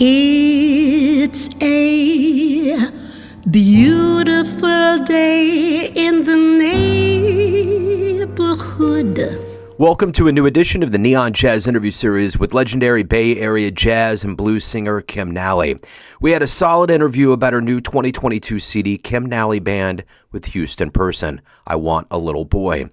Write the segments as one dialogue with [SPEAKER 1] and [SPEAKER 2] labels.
[SPEAKER 1] It's a beautiful day in the neighborhood.
[SPEAKER 2] Welcome to a new edition of the Neon Jazz interview series with legendary Bay Area jazz and blues singer Kim Nalley. We had a solid interview about her new 2022 CD, Kim Nalley Band with Houston Person, I Want a Little Boy.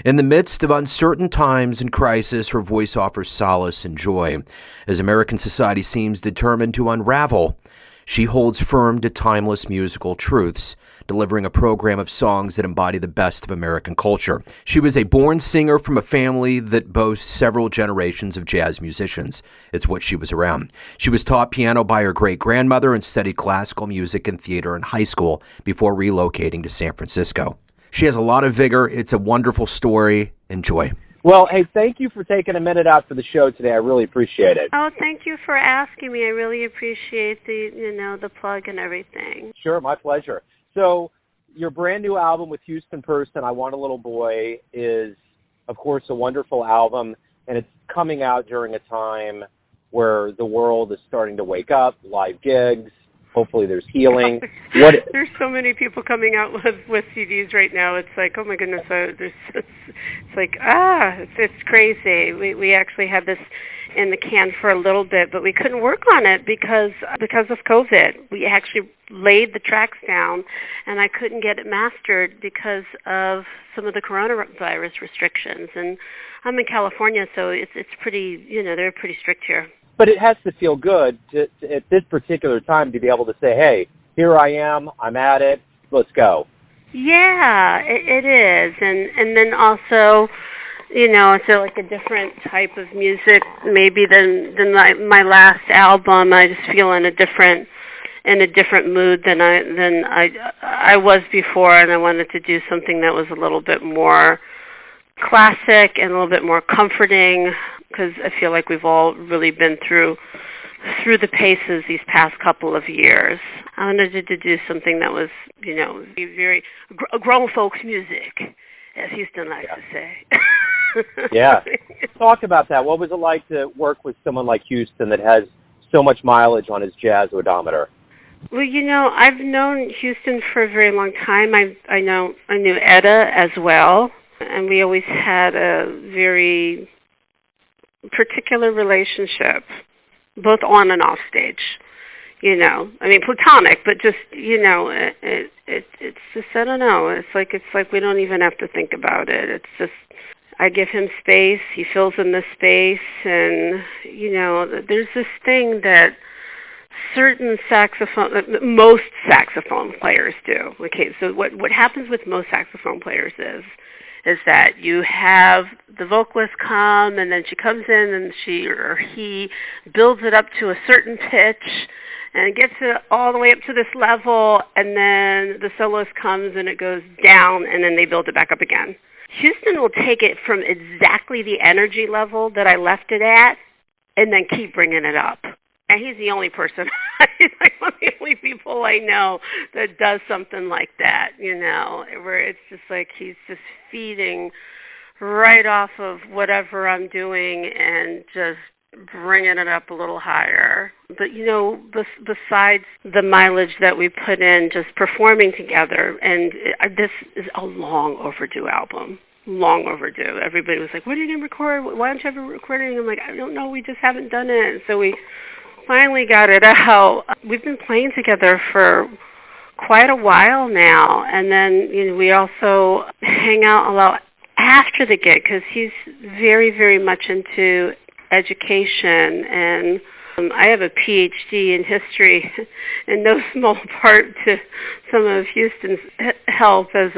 [SPEAKER 2] In the midst of uncertain times and crisis, her voice offers solace and joy. As American society seems determined to unravel, she holds firm to timeless musical truths, delivering a program of songs that embody the best of American culture. She was a born singer from a family that boasts several generations of jazz musicians. It's what she was around. She was taught piano by her great-grandmother and studied classical music and theater in high school before relocating to San Francisco. She has a lot of vigor. It's a wonderful story. Enjoy.
[SPEAKER 3] Well, hey, thank you for taking a minute out for the show today. I really appreciate it.
[SPEAKER 4] Oh, thank you for asking me. I really appreciate the plug and everything.
[SPEAKER 3] Sure, my pleasure. So, your brand new album with Houston Person, I Want a Little Boy, is, of course, a wonderful album, and it's coming out during a time where the world is starting to wake up, live gigs. Hopefully there's healing.
[SPEAKER 4] There's so many people coming out with CDs right now. It's like, oh my goodness, it's crazy. We actually had this in the can for a little bit, but we couldn't work on it because of COVID. We actually laid the tracks down, and I couldn't get it mastered because of some of the coronavirus restrictions. And I'm in California, so it's pretty, they're pretty strict here.
[SPEAKER 3] But it has to feel good to at this particular time to be able to say, hey, here I am, I'm at it, let's go.
[SPEAKER 4] Yeah, it is. And then also, it's like a different type of music maybe than my last album. I just feel in a different mood than I was before, and I wanted to do something that was a little bit more classic and a little bit more comforting, because I feel like we've all really been through the paces these past couple of years. I wanted to do something that was, very grown folks music, as Houston likes to say.
[SPEAKER 3] Yeah. Talk about that. What was it like to work with someone like Houston that has so much mileage on his jazz odometer?
[SPEAKER 4] Well, I've known Houston for a very long time. I knew Etta as well, and we always had a very particular relationship, both on and off stage. Platonic, but just it's just, I don't know. It's like we don't even have to think about it. It's just I give him space, he fills in the space, and there's this thing that most saxophone players do. Okay, so what happens with most saxophone players is that you have the vocalist come, and then she comes in and she or he builds it up to a certain pitch and gets it all the way up to this level, and then the soloist comes and it goes down, and then they build it back up again. Houston will take it from exactly the energy level that I left it at and then keep bringing it up. And he's the only person, he's like one of the only people I know that does something like that, where it's just like he's just feeding right off of whatever I'm doing and just bringing it up a little higher. But, besides the mileage that we put in just performing together, and this is a long overdue album. Long overdue. Everybody was like, when are you going to record? Why don't you have a recording? I'm like, I don't know. We just haven't done it. So we finally got it out. We've been playing together for quite a while now, and then we also hang out a lot after the gig because he's very, very much into education, and I have a PhD in history, in no small part to some of Houston's help as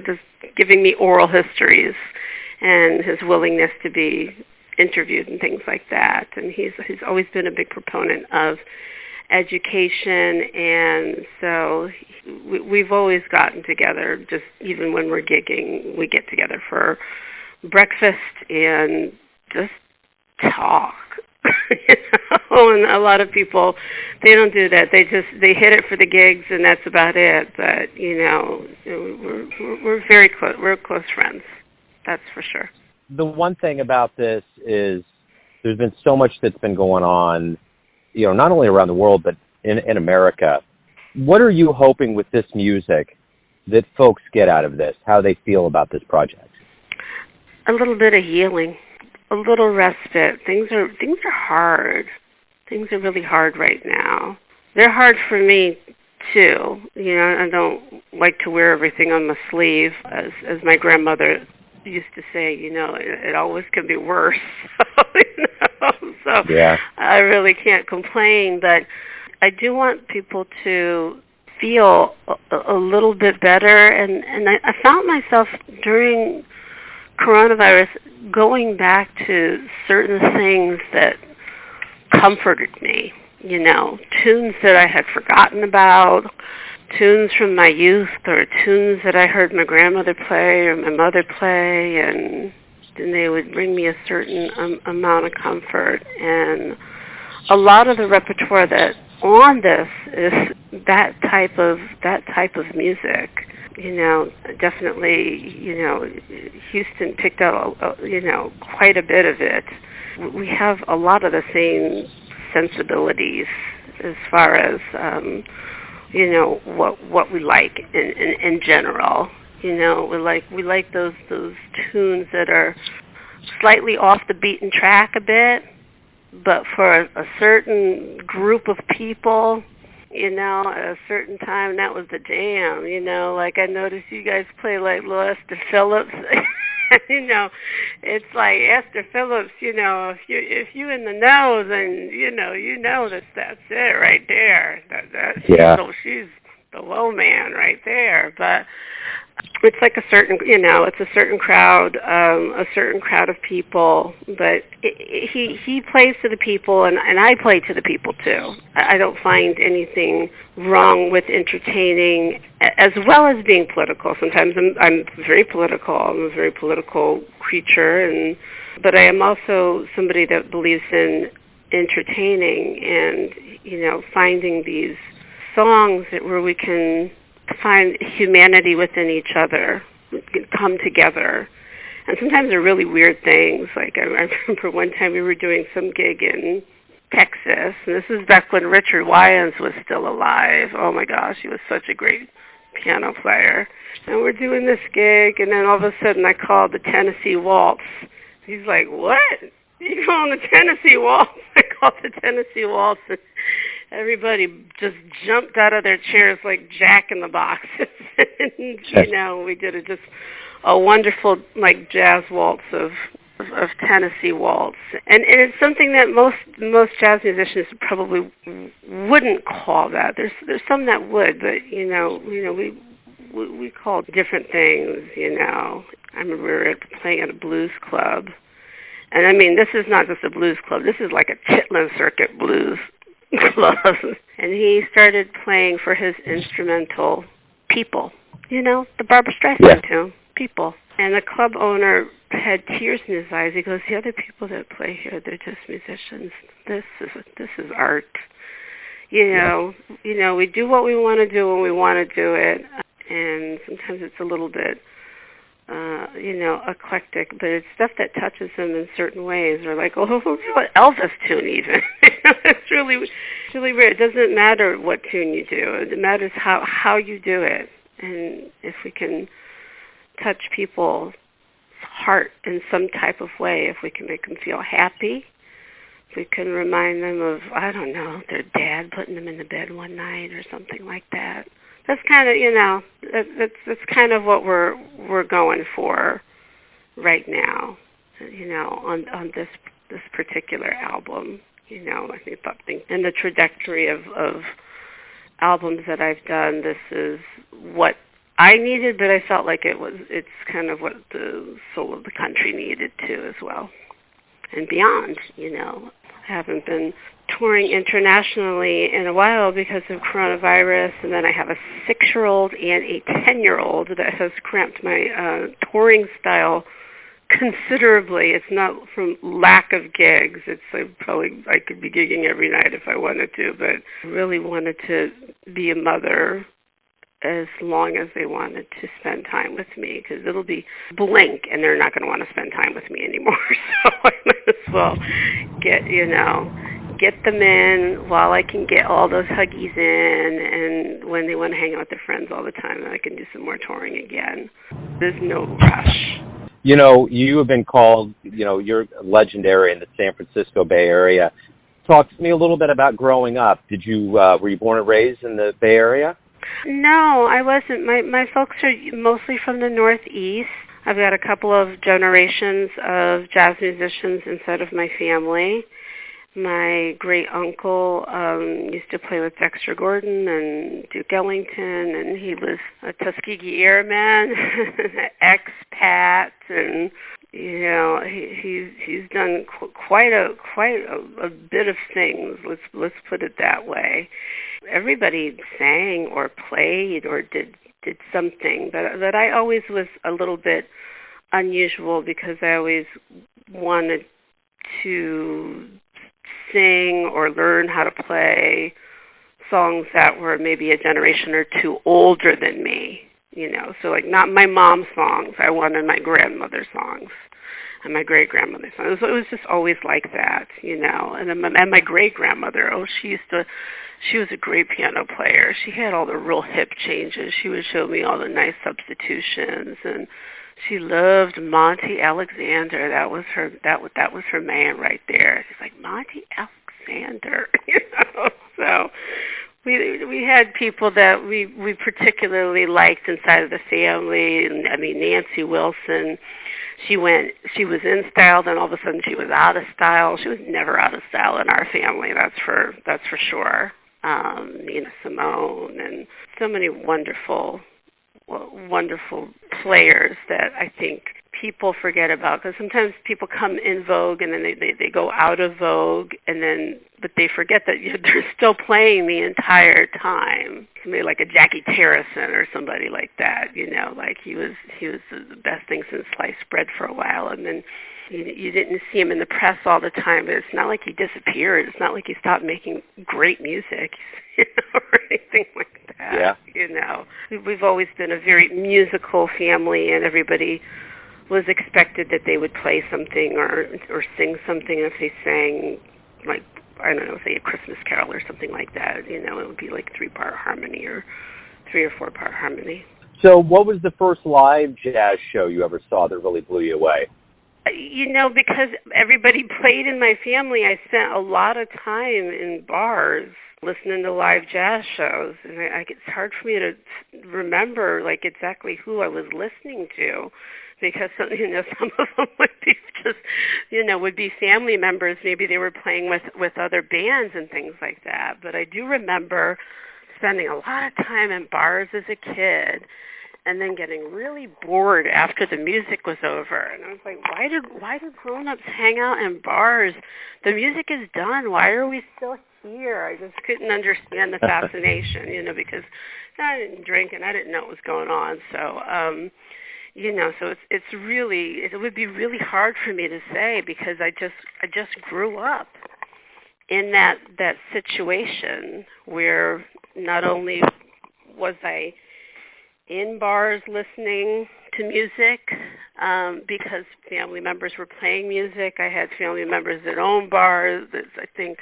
[SPEAKER 4] just giving me oral histories and his willingness to be interviewed and things like that. And he's always been a big proponent of education, and so we've always gotten together. Just even when we're gigging, we get together for breakfast and just talk. And a lot of people, they don't do that. They hit it for the gigs, and that's about it. But we're very close. We're close friends. That's for sure.
[SPEAKER 3] The one thing about this is there's been so much that's been going on not only around the world, but in America. What are you hoping with this music that folks get out of this, how they feel about this project?
[SPEAKER 4] A little bit of healing, a little respite. Things are hard. Things are really hard right now. They're hard for me too. I don't like to wear everything on my sleeve, as my grandmother used to say. It always can be worse. So
[SPEAKER 3] yeah.
[SPEAKER 4] I really can't complain, but I do want people to feel a little bit better, and I found myself during coronavirus going back to certain things that comforted me, tunes that I had forgotten about, tunes from my youth, or tunes that I heard my grandmother play or my mother play, and then they would bring me a certain amount of comfort. And a lot of the repertoire that on this is that type of music. Definitely, Houston picked out, quite a bit of it. We have a lot of the same sensibilities as far as, what we like in general. We like those tunes that are slightly off the beaten track a bit, but for a certain group of people, at a certain time, that was the jam. Like I noticed you guys play like Esther Phillips. It's like Esther Phillips. If you in the know, then that's it right there.
[SPEAKER 3] Yeah.
[SPEAKER 4] She's the low man right there. But it's like a certain crowd of people, but he plays to the people, and I play to the people too. I don't find anything wrong with entertaining as well as being political. Sometimes I'm very political. I'm a very political creature, but I am also somebody that believes in entertaining and finding these songs where we can find humanity within each other, come together. And sometimes they're really weird things. Like I remember one time we were doing some gig in Texas, and this was back when Richard Wyans was still alive. Oh my gosh, he was such a great piano player. And we're doing this gig, and then all of a sudden I called the Tennessee Waltz. He's like, "What? You calling the Tennessee Waltz?" I called the Tennessee Waltz, and everybody just jumped out of their chairs like Jack in the Box. And, we did a wonderful like jazz waltz of Tennessee Waltz, and it's something that most jazz musicians probably wouldn't call that. There's some that would, but we call different things. I remember we were playing at a blues club, and I mean this is not just a blues club. This is like a Chitlin Circuit blues club, and he started playing for his instrumental People. The Barbra Streisand tune, People. And the club owner had tears in his eyes. He goes, "The other people that play here, they're just musicians. This is art. We do what we want to do when we want to do it, and sometimes it's a little bit, eclectic, but it's stuff that touches them in certain ways. Or like, oh, Elvis tune even. It's really weird. It doesn't matter what tune you do. It matters how you do it. And if we can touch people's heart in some type of way, if we can make them feel happy, if we can remind them of, I don't know, their dad putting them in the bed one night or something like that. That's kind of, that's kind of what we're going for right now, on this particular album. I think in the trajectory of albums that I've done, this is what I needed, but I felt like it's kind of what the soul of the country needed too as well. And beyond, I haven't been touring internationally in a while because of coronavirus, and then I have a 6-year-old and a 10-year-old that has cramped my touring style considerably. It's not from lack of gigs. It's I could be gigging every night if I wanted to, but I really wanted to be a mother as long as they wanted to spend time with me, because it'll be blink and they're not going to want to spend time with me anymore. So I might as well get get them in while I can get all those huggies in, and when they want to hang out with their friends all the time, then I can do some more touring again. There's no rush.
[SPEAKER 3] You know, you have been called, you know, you're legendary in the San Francisco Bay Area. Talk to me a little bit about growing up. Were you born and raised in the Bay Area?
[SPEAKER 4] No, I wasn't. My folks are mostly from the Northeast. I've got a couple of generations of jazz musicians inside of my family. My great uncle used to play with Dexter Gordon and Duke Ellington, and he was a Tuskegee Airman, expat, and you know he's done quite a bit of things. Let's put it that way. Everybody sang or played or did something, but I always was a little bit unusual because I always wanted to sing or learn how to play songs that were maybe a generation or two older than me, you know. So like not my mom's songs, I wanted my grandmother's songs and my great-grandmother's songs. So it was just always like that, you know. And then my great-grandmother, she was a great piano player. She had all the real hip changes. She would show me all the nice substitutions, and she loved Monty Alexander. That was her man right there. She's like, Monty Alexander, you know. So we had people that we particularly liked inside of the family. And I mean, Nancy Wilson. She was in style, then all of a sudden she was out of style. She was never out of style in our family. That's for sure. Nina Simone, and so many wonderful players that I think people forget about, because sometimes people come in vogue and then they go out of vogue, but they forget that they're still playing the entire time. Somebody like a Jackie Terrison or somebody like that, you know, like he was the best thing since sliced bread for a while, and then you didn't see him in the press all the time, but it's not like he disappeared. It's not like he stopped making great music, you know, or anything like that.
[SPEAKER 3] Yeah.
[SPEAKER 4] You know, we've always been a very musical family, and everybody was expected that they would play something or sing something. If they sang, like, I don't know, say a Christmas carol or something like that, you know, it would be like 3-part harmony or 3 or 4-part harmony.
[SPEAKER 3] So what was the first live jazz show you ever saw that really blew you away?
[SPEAKER 4] You know, because everybody played in my family, I spent a lot of time in bars listening to live jazz shows, and it's hard for me to remember like exactly who I was listening to, because some of them would be family members. Maybe they were playing with other bands and things like that. But I do remember spending a lot of time in bars as a kid, and then getting really bored after the music was over. And I was like, why do grown-ups hang out in bars? The music is done. Why are we still here? I just couldn't understand the fascination, you know, because I didn't drink and I didn't know what was going on. So, so it would be really hard for me to say, because I just grew up in that situation where not only was I in bars listening to music because family members were playing music. I had family members that owned bars. I think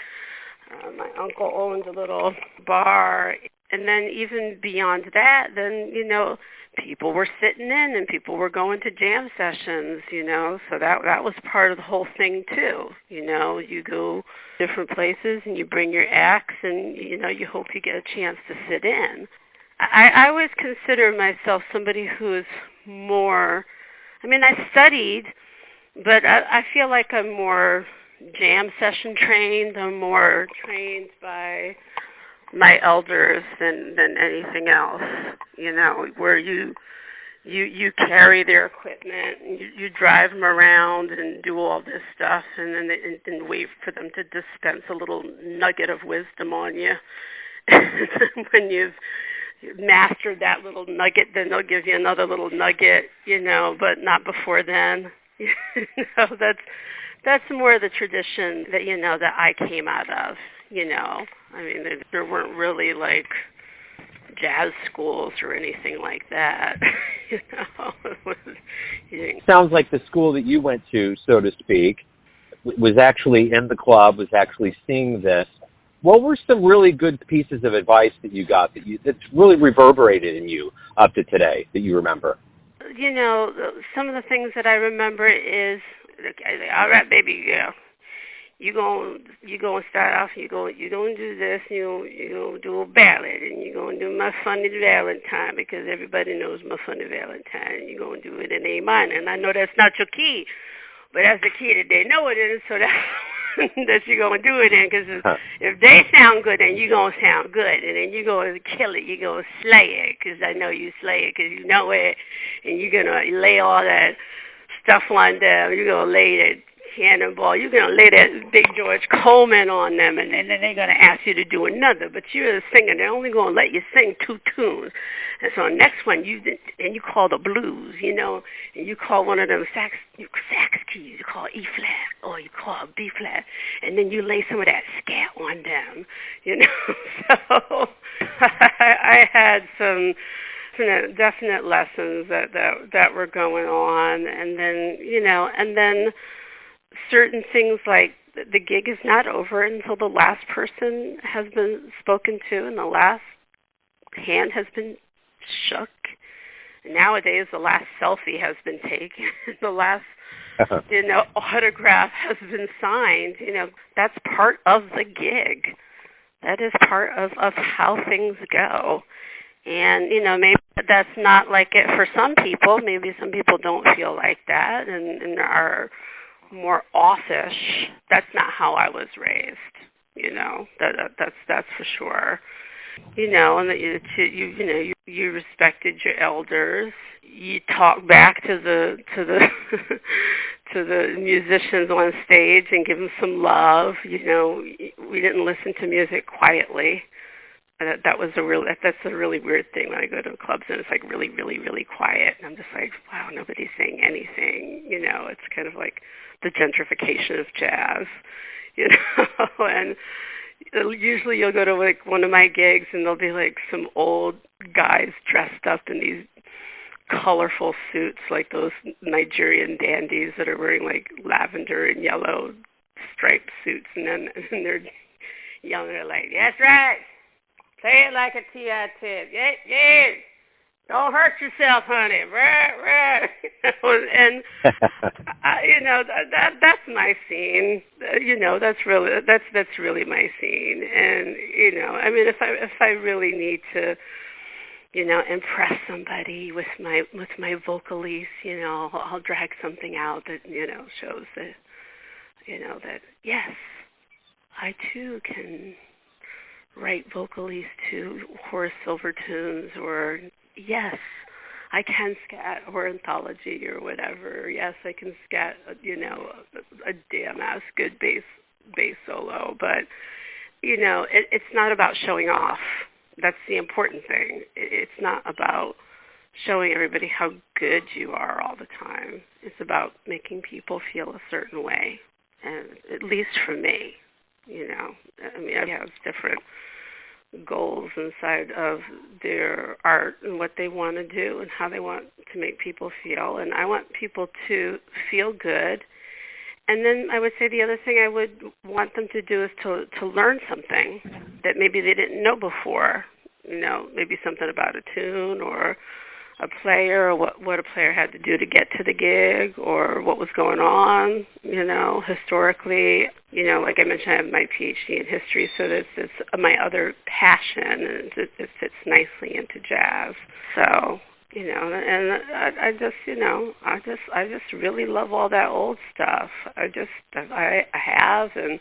[SPEAKER 4] my uncle owned a little bar. And then even beyond that, then, you know, people were sitting in and people were going to jam sessions, you know, so that was part of the whole thing too. You know, you go different places and you bring your acts and, you know, you hope you get a chance to sit in. I always consider myself somebody who is more, I mean, I studied, but I feel like I'm more jam session trained. I'm more trained by my elders than anything else, you know, where you carry their equipment, and you drive them around and do all this stuff, and then and wait for them to dispense a little nugget of wisdom on you. When you've mastered that little nugget, then they'll give you another little nugget, you know, but not before then. You know, that's more the tradition that, you know, that I came out of, you know. I mean, there weren't really like jazz schools or anything like that. You know,
[SPEAKER 3] Sounds like the school that you went to, so to speak, was actually in the club, was actually seeing this. What were some really good pieces of advice that you got that's really reverberated in you up to today that you remember?
[SPEAKER 4] Some of the things that I remember is, okay, all right, baby girl, you gonna start off. You gonna do this. You gonna do a ballad, and you gonna do my funny Valentine because everybody knows my funny Valentine. And you gonna do it in A minor, and I know that's not your key, but that's the key that they know it is. So that's that you're going to do it in, because if they sound good, then you're going to sound good, and then you're going to kill it, you're going to slay it, because I know you slay it, because you know it, and you're going to lay all that stuff on them, you're going to lay that cannonball, you're going to lay that big George Coleman on them, and then they're going to ask you to do another, but you're a singer, they're only going to let you sing 2 tunes, and so next one, you call the blues, and you call one of them sax keys, you call E flat, or you call B flat, and then you lay some of that scat on them, so I had some definite lessons that were going on, and then certain things like the gig is not over until the last person has been spoken to and the last hand has been shook. Nowadays, the last selfie has been taken, the last autograph has been signed. That's part of the gig. That is part of how things go. And, maybe that's not like it for some people. Maybe some people don't feel like that and are more offish. That's not how I was raised. That's for sure. And that you respected your elders. You talked back to the to the musicians on stage and give them some love. We didn't listen to music quietly. That's a really weird thing when I go to clubs and it's like really, really, really quiet. And I'm just like, wow, nobody's saying anything. It's kind of like the gentrification of jazz, and usually you'll go to like one of my gigs and there'll be like some old guys dressed up in these colorful suits, like those Nigerian dandies that are wearing like lavender and yellow striped suits, and they're yelling, they're like, that's right. Play it like a T.I. tip. Yeah. Don't hurt yourself, honey. Right. And that's my scene. That's really my scene. And if I really need to, impress somebody with my vocalese, I'll drag something out that shows that that yes, I too can write vocalese to Horace Silver tunes, or yes, I can scat or anthology or whatever. Yes, I can scat, a damn-ass good bass solo. But, it's not about showing off. That's the important thing. It's not about showing everybody how good you are all the time. It's about making people feel a certain way, and at least for me. I have different goals inside of their art and what they want to do and how they want to make people feel. And I want people to feel good. And then I would say the other thing I would want them to do is to learn something that maybe they didn't know before. Maybe something about a tune or a player, or what a player had to do to get to the gig, or what was going on, historically. Like I mentioned, I have my PhD in history, so it's my other passion, and it fits nicely into jazz. So, and I just really love all that old stuff. I have, and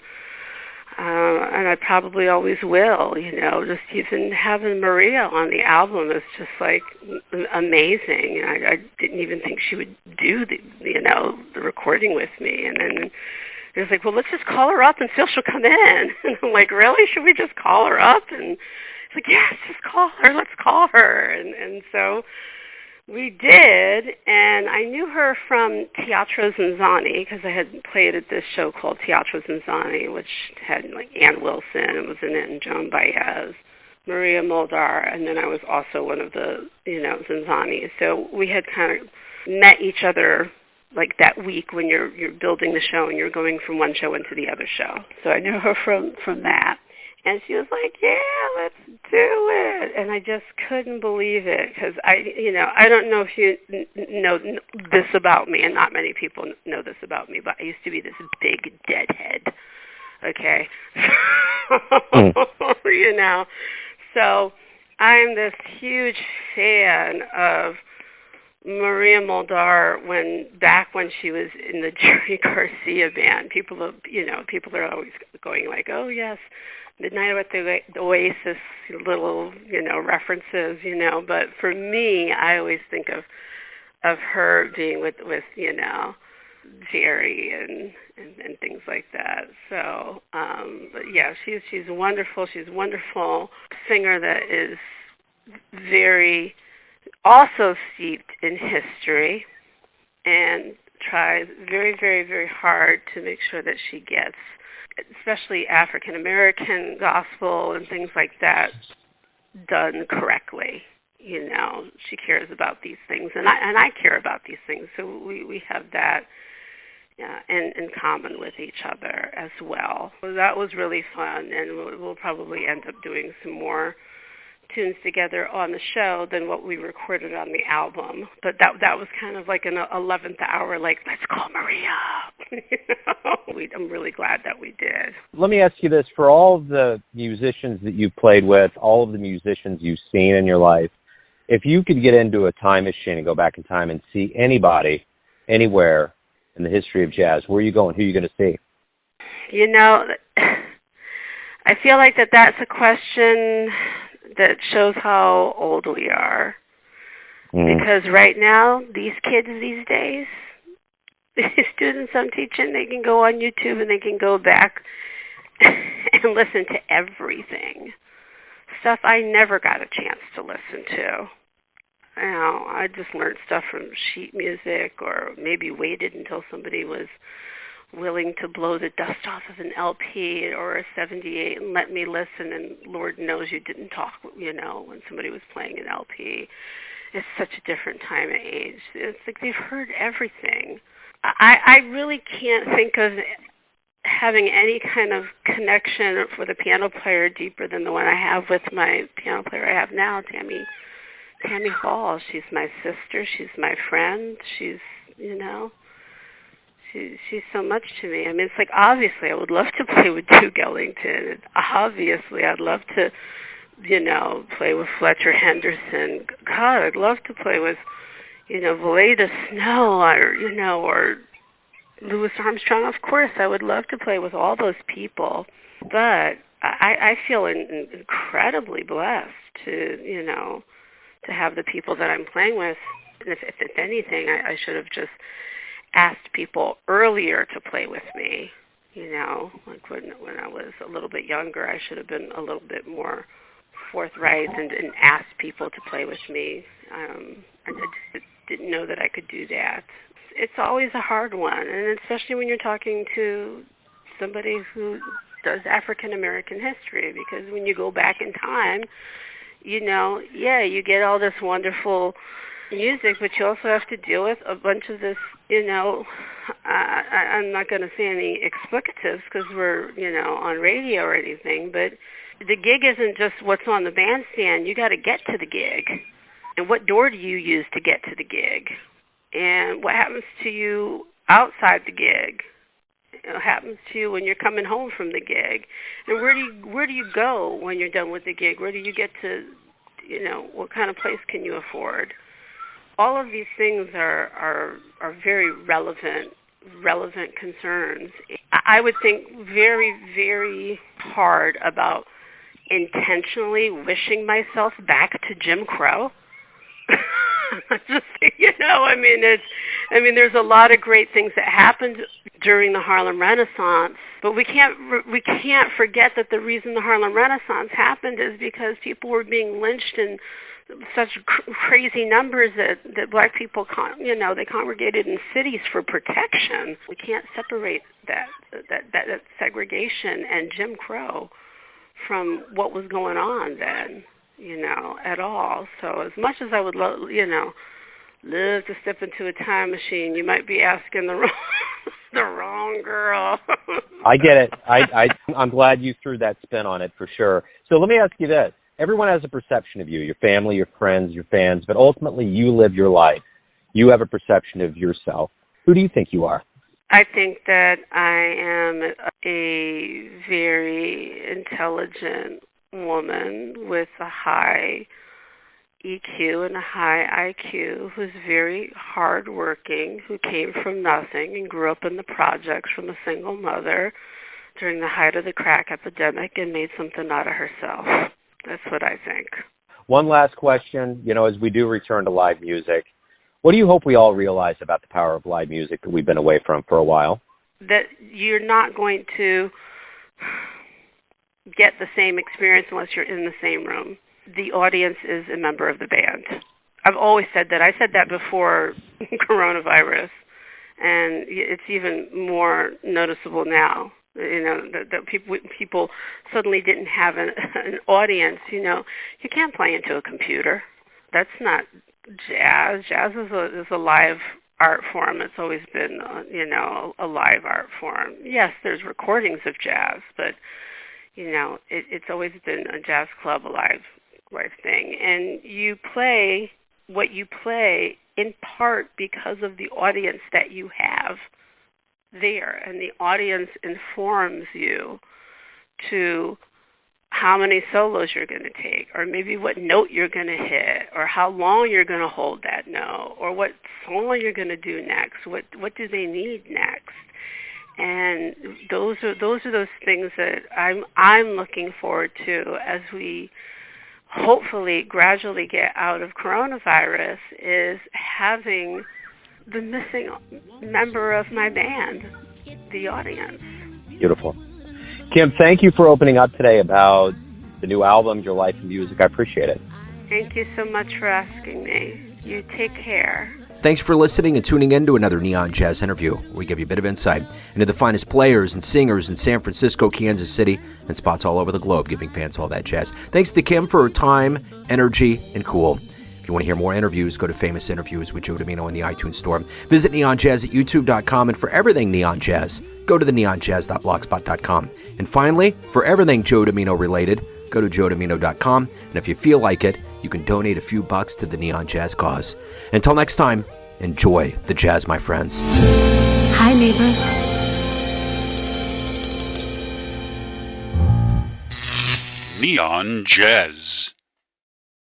[SPEAKER 4] I probably always will, just even having Maria on the album is just like amazing. I didn't even think she would do the recording with me. And then it was like, well, let's just call her up and see if she'll come in. And I'm like, really? Should we just call her up? And it's like, yes, just call her. Let's call her. And so we did, and I knew her from Teatro Zanzani because I had played at this show called Teatro Zanzani, which had like Ann Wilson and was in it, and Joan Baez, Maria Muldaur, and then I was also one of the Zanzani. So we had kind of met each other like that week when you're building the show and you're going from one show into the other show. So I knew her from that. And she was like, "Yeah, let's do it." And I just couldn't believe it because I don't know if you know this about me, and not many people know this about me, but I used to be this big deadhead. Okay, So I'm this huge fan of Maria Muldaur back when she was in the Jerry Garcia band. People are always going like, "Oh yes, Midnight at the Oasis," little references, But for me, I always think of her being with Jerry and things like that. So, but yeah, she's wonderful. She's a wonderful singer that is very also steeped in history and tries very, very, very hard to make sure that she gets, especially African American gospel and things like that, done correctly. She cares about these things, and I care about these things. So we have that in common with each other as well. So that was really fun, and we'll probably end up doing some more tunes together on the show than what we recorded on the album. But that was kind of like an 11th hour, like, let's call Maria. I'm really glad that we did.
[SPEAKER 3] Let me ask you this. For all of the musicians that you've played with, all of the musicians you've seen in your life, if you could get into a time machine and go back in time and see anybody, anywhere in the history of jazz, where are you going? Who are you going to see?
[SPEAKER 4] I feel like that's a question that shows how old we are. Because right now, these kids these days, the students I'm teaching, they can go on YouTube and they can go back and listen to everything. Stuff I never got a chance to listen to. I just learned stuff from sheet music, or maybe waited until somebody was willing to blow the dust off of an LP or a 78 and let me listen, and Lord knows you didn't talk, when somebody was playing an LP. It's such a different time and age. It's like they've heard everything. I really can't think of having any kind of connection for the piano player deeper than the one I have with my piano player I have now, Tammy Hall. She's my sister. She's my friend. She's so much to me. I mean, it's like, obviously I would love to play with Duke Ellington. Obviously I'd love to, play with Fletcher Henderson. God, I'd love to play with, Valeda Snow or Louis Armstrong. Of course, I would love to play with all those people. But I feel incredibly blessed to have the people that I'm playing with. If anything, I should have just asked people earlier to play with me. Like when I was a little bit younger, I should have been a little bit more forthright and asked people to play with me. I just didn't know that I could do that. It's always a hard one, and especially when you're talking to somebody who does African American history, because when you go back in time, you get all this wonderful music, but you also have to deal with a bunch of this, I'm not going to say any explicatives because we're, on radio or anything, but the gig isn't just what's on the bandstand. You got to get to the gig. And what door do you use to get to the gig? And what happens to you outside the gig? What happens to you when you're coming home from the gig? And where do you go when you're done with the gig? Where do you get to, what kind of place can you afford? All of these things are very relevant concerns. I would think very, very hard about intentionally wishing myself back to Jim Crow. Just, there's a lot of great things that happened during the Harlem Renaissance, but we can't forget that the reason the Harlem Renaissance happened is because people were being lynched in such crazy numbers that black people, they congregated in cities for protection. We can't separate that segregation and Jim Crow from what was going on then, at all. So as much as I would live to step into a time machine, you might be asking the wrong, the wrong girl.
[SPEAKER 3] I get it. I'm glad you threw that spin on it for sure. So let me ask you this. Everyone has a perception of you, your family, your friends, your fans, but ultimately you live your life. You have a perception of yourself. Who do you think you are?
[SPEAKER 4] I think that I am a very intelligent woman with a high EQ and a high IQ who's very hardworking, who came from nothing and grew up in the projects from a single mother during the height of the crack epidemic and made something out of herself. That's what I think.
[SPEAKER 3] One last question, as we do return to live music, what do you hope we all realize about the power of live music that we've been away from for a while?
[SPEAKER 4] That you're not going to get the same experience unless you're in the same room. The audience is a member of the band. I've always said that. I said that before coronavirus, and it's even more noticeable now. That people suddenly didn't have an audience. You can't play into a computer. That's not jazz. Jazz is a live art form. It's always been, a live art form. Yes, there's recordings of jazz, but it's always been a jazz club, a live thing. And you play what you play in part because of the audience that you have there, and the audience informs you to how many solos you're going to take, or maybe what note you're going to hit, or how long you're going to hold that note, or what song you're going to do next. What do they need next? And those are those things that I'm looking forward to as we hopefully gradually get out of coronavirus, is having the missing member of my band, the audience.
[SPEAKER 3] Beautiful. Kim, thank you for opening up today about the new album, your life and music. I appreciate it.
[SPEAKER 4] Thank you so much for asking me. You take care.
[SPEAKER 2] Thanks for listening and tuning in to another Neon Jazz interview, where we give you a bit of insight into the finest players and singers in San Francisco, Kansas City, and spots all over the globe, giving fans all that jazz. Thanks to Kim for her time, energy, and cool. If you want to hear more interviews, go to Famous Interviews with Joe Domino in the iTunes Store. Visit neonjazz at youtube.com, and for everything Neon Jazz, go to the neonjazz.blogspot.com. And finally, for everything Joe Domino related, go to joedomino.com, and if you feel like it, you can donate a few bucks to the Neon Jazz cause. Until next time, enjoy the jazz, my friends.
[SPEAKER 1] Hi, neighbor.
[SPEAKER 5] Neon Jazz.